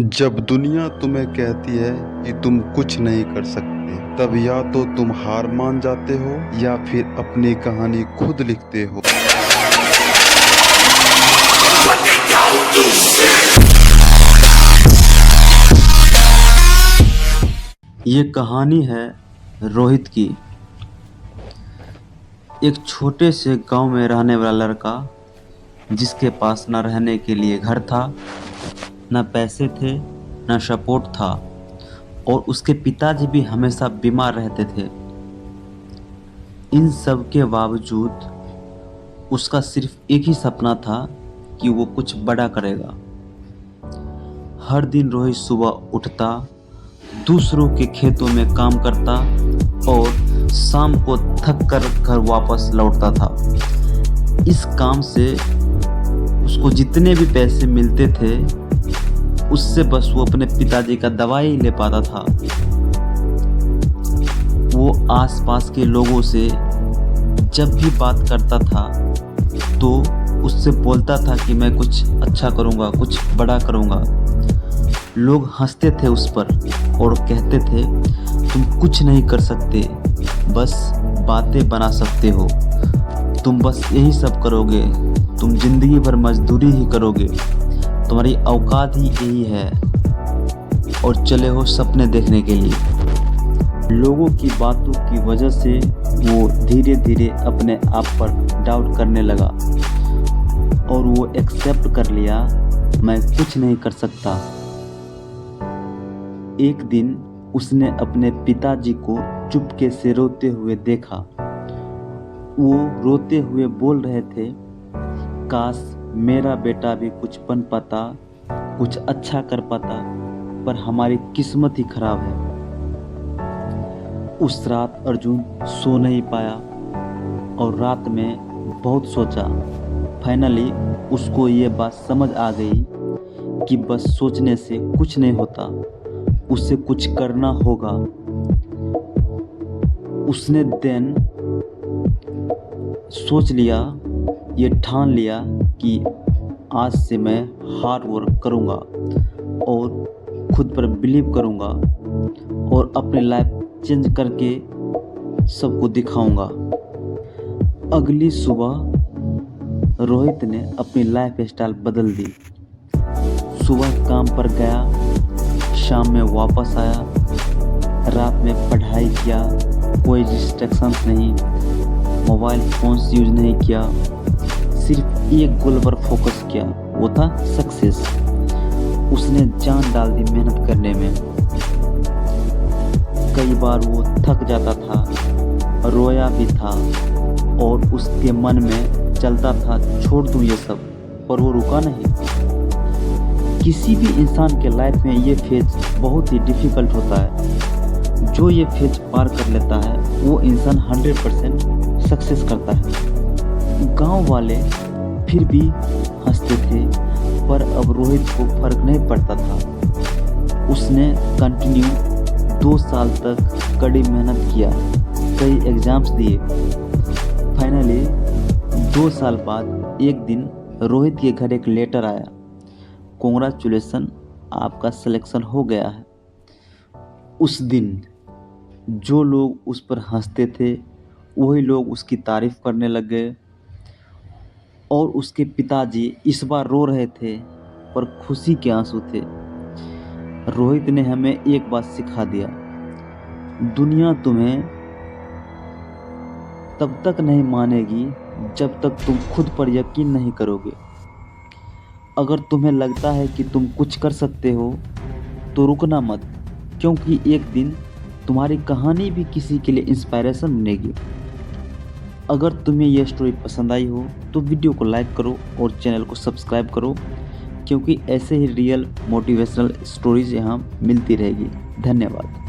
जब दुनिया तुम्हें कहती है कि तुम कुछ नहीं कर सकते, तब या तो तुम हार मान जाते हो या फिर अपनी कहानी खुद लिखते हो। ये कहानी है रोहित की। एक छोटे से गांव में रहने वाला लड़का, जिसके पास न रहने के लिए घर था, न पैसे थे, न सपोर्ट था, और उसके पिताजी भी हमेशा बीमार रहते थे। इन सब के बावजूद उसका सिर्फ एक ही सपना था कि वो कुछ बड़ा करेगा। हर दिन रोहित सुबह उठता, दूसरों के खेतों में काम करता और शाम को थक कर घर वापस लौटता था। इस काम से उसको जितने भी पैसे मिलते थे, उससे बस वो अपने पिताजी का दवाई ले पाता था। वो आसपास के लोगों से जब भी बात करता था तो उससे बोलता था कि मैं कुछ अच्छा करूँगा, कुछ बड़ा करूँगा। लोग हंसते थे उस पर और कहते थे, तुम कुछ नहीं कर सकते, बस बातें बना सकते हो, तुम बस यही सब करोगे, तुम जिंदगी भर मजदूरी ही करोगे, तुम्हारी औकात ही यही है, और चले हो सपने देखने के लिए। लोगों की बातों की वजह से वो धीरे धीरे अपने आप पर डाउट करने लगा और वो एक्सेप्ट कर लिया, मैं कुछ नहीं कर सकता। एक दिन उसने अपने पिताजी को चुपके से रोते हुए देखा। वो रोते हुए बोल रहे थे, काश मेरा बेटा भी कुछ बन पाता, कुछ अच्छा कर पाता, पर हमारी किस्मत ही खराब है। उस रात अर्जुन सो नहीं पाया और रात में बहुत सोचा। फाइनली उसको ये बात समझ आ गई कि बस सोचने से कुछ नहीं होता, उसे कुछ करना होगा। उसने देन सोच लिया, ये ठान लिया कि आज से मैं हार्ड वर्क करूँगा और खुद पर बिलीव करूँगा और अपनी लाइफ चेंज करके सबको दिखाऊंगा। अगली सुबह रोहित ने अपनी लाइफ स्टाइल बदल दी। सुबह काम पर गया, शाम में वापस आया, रात में पढ़ाई किया, कोई डिस्ट्रैक्शंस नहीं, मोबाइल फ़ोन्स यूज नहीं किया, सिर्फ एक गोल पर फोकस किया, वो था सक्सेस। उसने जान डाल दी मेहनत करने में। कई बार वो थक जाता था, रोया भी था और उसके मन में चलता था छोड़ दूं ये सब, पर वो रुका नहीं। किसी भी इंसान के लाइफ में ये फेज बहुत ही डिफ़िकल्ट होता है। जो ये फेज पार कर लेता है वो इंसान 100% सक्सेस करता है। गांव वाले फिर भी हंसते थे, पर अब रोहित को फर्क नहीं पड़ता था। उसने कंटिन्यू 2 साल तक कड़ी मेहनत किया, कई एग्ज़ाम्स दिए। फाइनली 2 साल बाद एक दिन रोहित के घर एक लेटर आया, कॉन्ग्रेचुलेसन, आपका सिलेक्शन हो गया है। उस दिन जो लोग उस पर हंसते थे वही लोग उसकी तारीफ करने लग गए, और उसके पिताजी इस बार रो रहे थे पर खुशी के आंसू थे। रोहित ने हमें एक बात सिखा दिया, दुनिया तुम्हें तब तक नहीं मानेगी जब तक तुम खुद पर यकीन नहीं करोगे। अगर तुम्हें लगता है कि तुम कुछ कर सकते हो तो रुकना मत, क्योंकि एक दिन तुम्हारी कहानी भी किसी के लिए इंस्पायरेशन बनेगी। अगर तुम्हें यह स्टोरी पसंद आई हो तो वीडियो को लाइक करो और चैनल को सब्सक्राइब करो, क्योंकि ऐसे ही रियल मोटिवेशनल स्टोरीज यहाँ मिलती रहेगी। धन्यवाद।